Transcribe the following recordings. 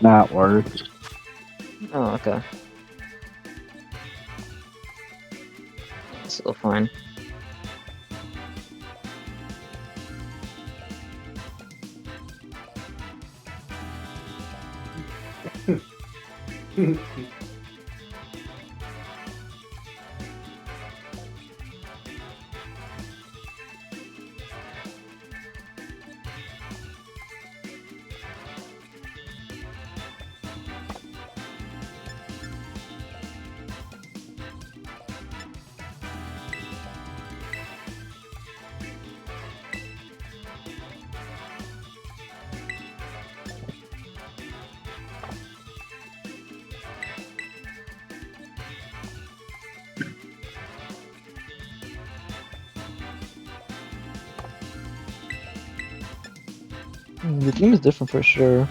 That works. Oh, okay. Still fine. The team is different for sure.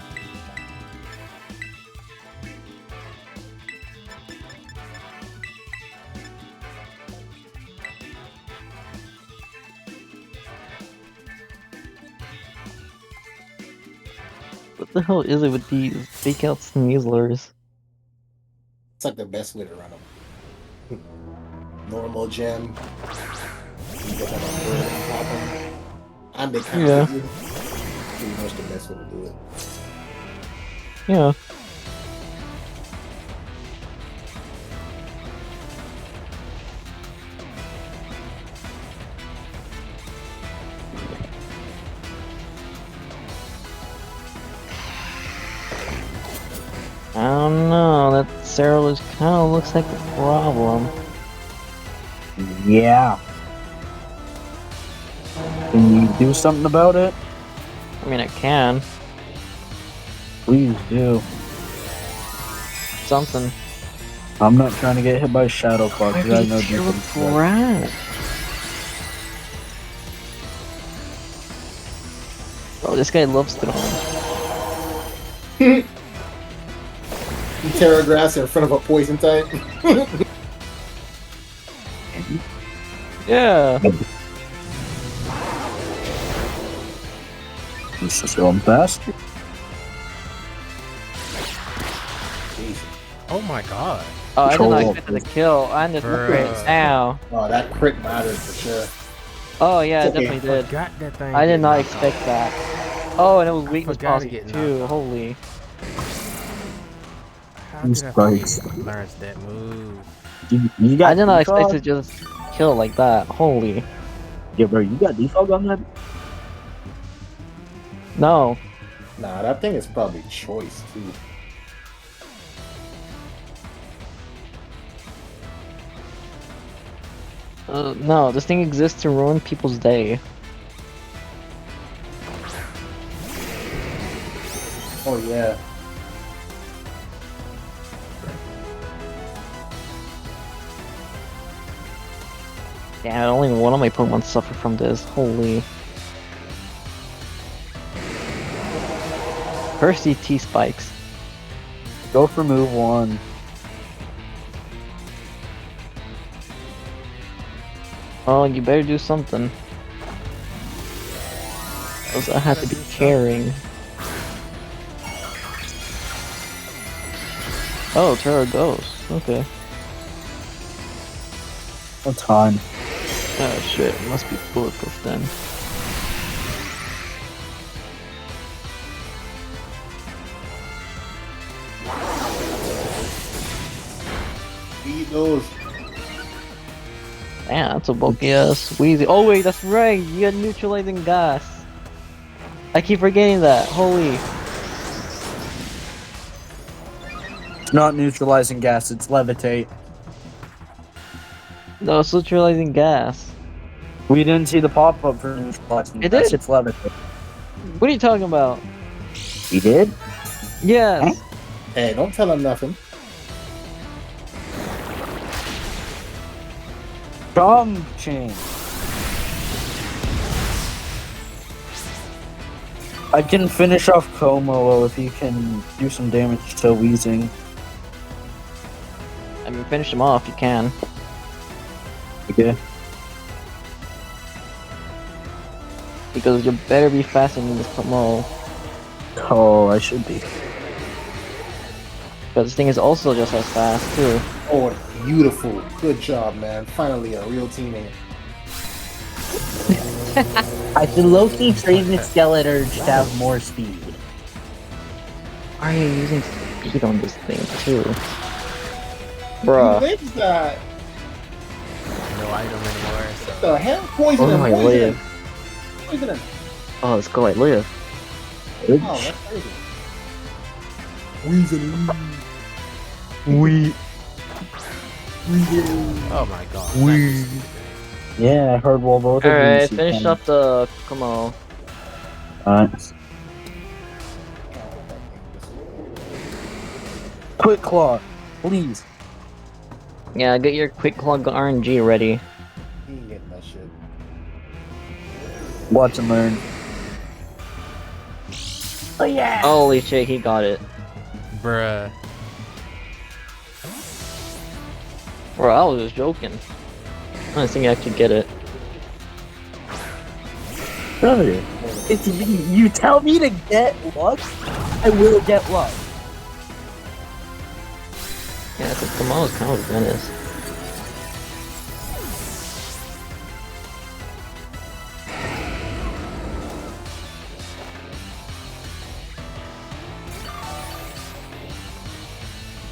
What the hell is it with these fake out sneezlers? It's like the best way to run them. Normal gem. You get them on board and pop them. And they can't Yeah. hit you. Pretty much the best way to do it. Yeah. I don't know, that Scarlet kind of looks like a problem. Yeah. Can you do something about it? I mean, I can. Please do. Something. I'm not trying to get hit by Shadow Claw because I know difference. Brat. Bro, this guy loves throwing. Terra grass in front of a poison type. Yeah. This is going faster. Oh my god. Oh, I did not Control. expect the kill. I ended up Bruh. now. Oh, that crit mattered for sure. Oh yeah, It's it okay. definitely did. Forgot that thing. I did did not knock expect off. that. Oh, and it was weakness forgot to policy get too. knocked off. Holy. How These did I spikes. fucking learn that move? You got I did not expect defog? to just kill like that. Holy. Yeah, bro, you got defog on that? No. Nah, that thing is probably choice too. No, this thing exists to ruin people's day. Oh yeah. Damn, only one of my Pokemon suffer from this. Holy. First these T-spikes. Go for move one. Oh, you better do something. Else I have to be carrying. Oh, Terra Ghost. Okay. No time. Oh shit, must be bulletproof then. Eat those. Damn, that's a bulky ass Wheezy. Oh wait, that's right, you got neutralizing gas. I keep forgetting that. Holy. It's not neutralizing gas, it's levitate. No, it's neutralizing gas. We didn't see the pop-up for neutralizing It gas, did. it's levitate. What are you talking about? He did? Yes. Hey, don't tell him nothing. Drum chain. I can finish off Como if you can do some damage to Wheezing. I mean, finish him off, you can. Okay. Because you better be faster than this Pomo. Oh, I should be. But this thing is also just as fast too. Oh, beautiful. Good job, man. Finally, a real teammate. I should low-key trade the Scarlet Urge to have more speed. Why are you using speed on this thing too? Who Bruh. lives that? No item anymore. What So the hell? Poison Oh him, my poison live. him. Poison him. Oh, let's go, I live. Oh, that's crazy. Weasel. We. oh my god. We- Yeah, I heard well both of Alright, these. finish up the. Come on. Quick Claw, please. Yeah, get your quick clog RNG ready. He ain't getting that shit. Watch and learn. Oh yeah! Holy shit, he got it. Bruh. Bro, I was just joking. I don't think I could get it. Brother, it's me. You tell me to get luck, I will get luck. Yeah, because Kamal is kind of a menace.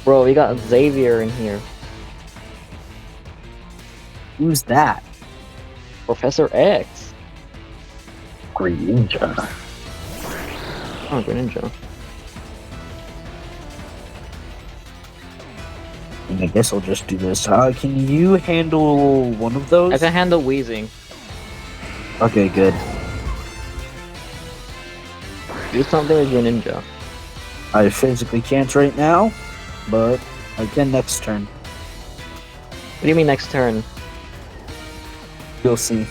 Bro, we got Xavier in here. Who's that? Professor X. Greninja. Oh, Greninja. I guess I'll just do this. Can you handle one of those? I can handle wheezing. Okay, good. Do something with Greninja. I physically can't right now, but I can next turn. What do you mean next turn? You'll see.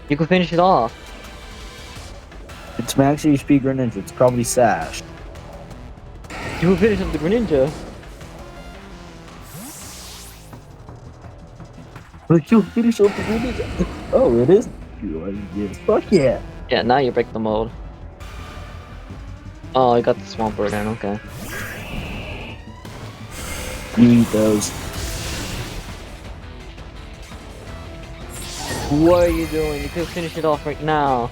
You can finish it off. It's max HP Greninja. It's probably Sash. You can finish up the Greninja. But you'll finish up the Greninja. Oh, it is? Yes. Fuck yeah. Yeah, now you break the mold. Oh, I got the Swampert in, okay. You eat those. What are you doing? You could finish it off right now.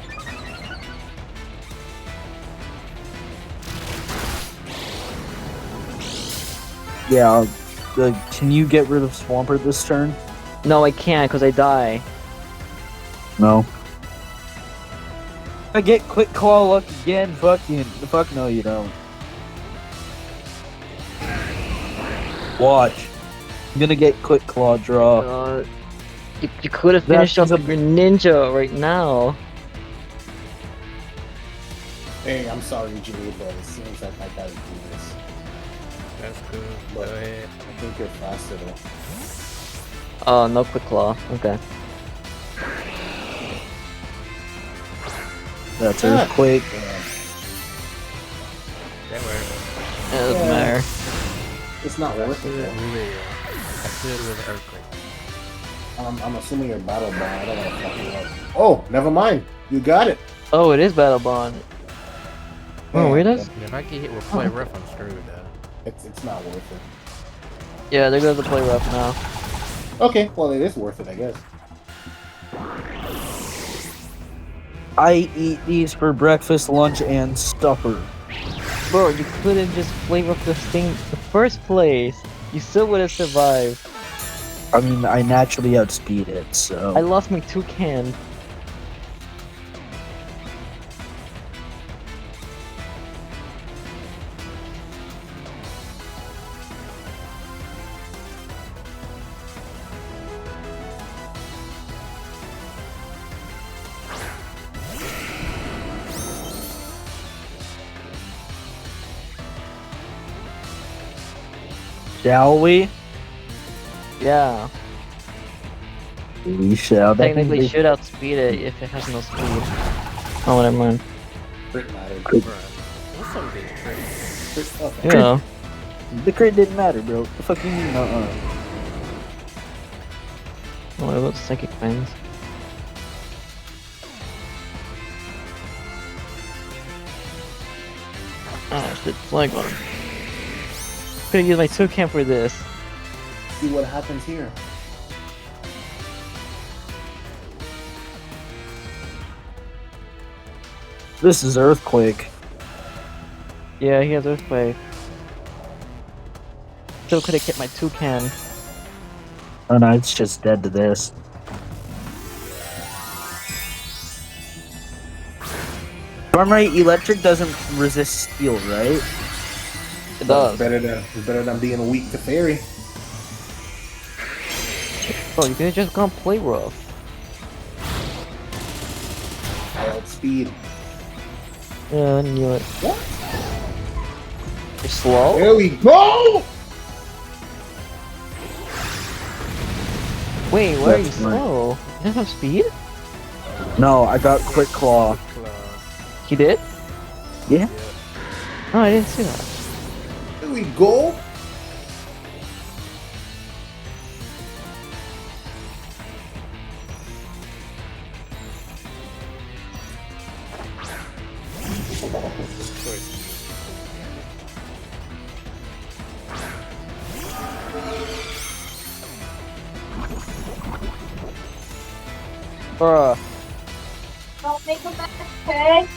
Yeah, can you get rid of Swampert this turn? No, I can't because I die. No. I get Quick Claw luck again, fuck no you don't. Watch. I'm gonna get Quick Claw draw. You could have finished off the Greninja right now. Hey, I'm sorry, Jimmy, but it seems like I gotta do this. That's cool. Go But ahead. I think you're faster though. Oh, no Quick Claw. Okay. That's Earthquake. Yeah. That works. It doesn't Yeah. matter. It's not worth it though. Real. That's good with earthquake. I'm assuming you're battle bond. I don't want to fuck you up. Oh, never mind. You got it. Oh, it is Battle Bond. Oh, it is? If I get hit with play rough, I'm screwed though. It's not worth it. Yeah, they're gonna play rough now. Okay, well it is worth it, I guess. I eat these for breakfast, lunch, and supper. Bro, you couldn't just flame up this thing in the first place. You still would have survived. I mean, I naturally outspeed it, so... I lost my toucan. Shall we? Yeah. We shall. Technically should outspeed it if it has no speed. Oh, never mind. Crit matters. Bruh. What's up with this trick? Crit- okay. Yeah. The crit didn't matter, bro. The fuck you mean? What about Psychic Fence? Ah, shit, flag on him. could use my toucan for this. See what happens here. This is Earthquake. Yeah, he has earthquake. Still could have kept my toucan. Oh no, it's just dead to this. If I'm right, electric doesn't resist steel, right? It But does. it's better than being weak to fairy. Bro, you could have just gone play rough. I outspeed. Yeah, I knew it. What? You're slow? There we go! Wait, why are you That's right. slow? You don't have speed? No, I got quick claw. He did? Yeah. Oh, I didn't see that. There we go! Bruh. Don't make a mess, okay?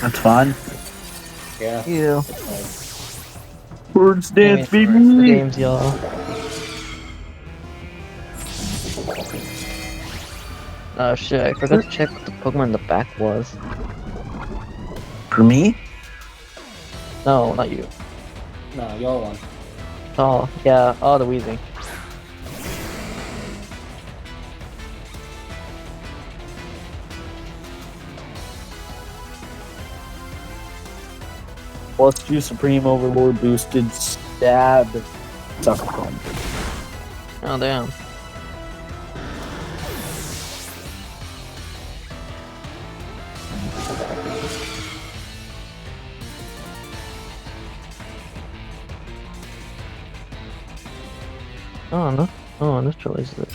That's fine. Yeah. You. Birds dance, The baby. games, y'all. Oh shit, I forgot to check what the Pokemon in the back was. For me? No, not you. No, y'all won. Oh, yeah. Oh, the Weezing. Plus 2 Supreme Overlord boosted stab. Sucker Punch. Oh, damn. Oh, no. Oh, neutralize it.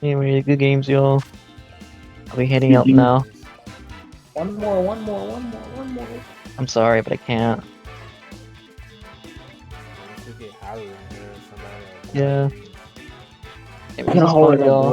Anyway, good games, y'all. I'll be heading out now. One more. I'm sorry, but I can't. Should get Howler in here or somebody. Yeah. It You know, was fun, y'all.